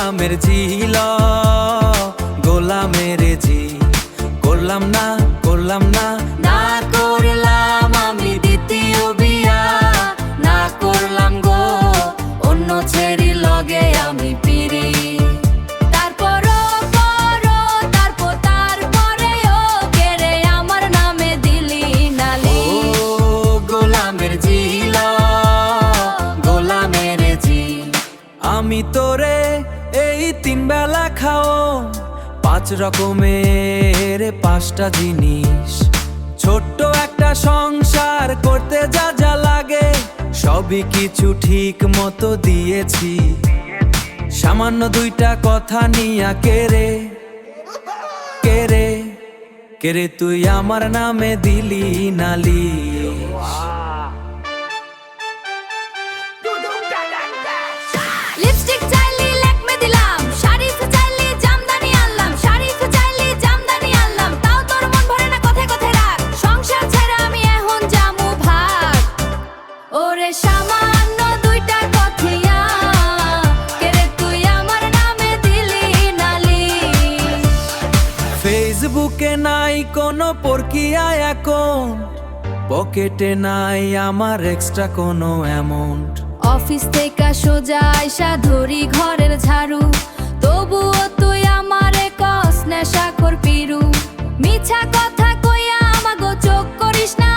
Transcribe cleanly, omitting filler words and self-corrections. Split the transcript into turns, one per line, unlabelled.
গোলামের ঝিল গোলামের জি করলাম না
না করলাম আমি দ্বিতীয় বিয়া, না করলাম গো অন্য ছেড়ি লগে আমি পিরি। তারপরেও কেড়ে আমার নামে দিলি নালি।
গোলামের ঝিল গোলামের জি আমি তোরে এই 3 বেলা খাও 5 রকমের 5টা জিনিস। ছোট্ট একটা সংসার করতে যা যা লাগে সবই কিছু ঠিক মতো দিয়েছি। সামান্য 2টা কথা নিয়া কেরে তুই আমার নামে দিলি নালিশ।
লিপস্টিক চাইলি ল্যাকমে দিলাম, শাড়িতে চাইলি জামদানি আনলাম, শাড়িতে চাইলি জামদানি আনলাম, তাও তোর মন ভরে না কথায় কথায় রাখ। সংসার ছেড়ে আমি এখন জামু ভাগ। ওরে সামান্য 2টা কথিয়া কেরে তুই আমার নামে দিলি নালিশ।
ফেসবুকে নাই কোনো পরকিয়া অ্যাকাউন্ট, পকেটে নাই আমার এক্সট্রা কোনো অ্যামাউন্ট।
অফিস থেকে সোজা আইসা ধরি ঘরের ঝাড়ু, তবুও তুই আমারে কস নেশাখোর পিরু। মিছা কথা কইয়া আমাগো চোখ করিস না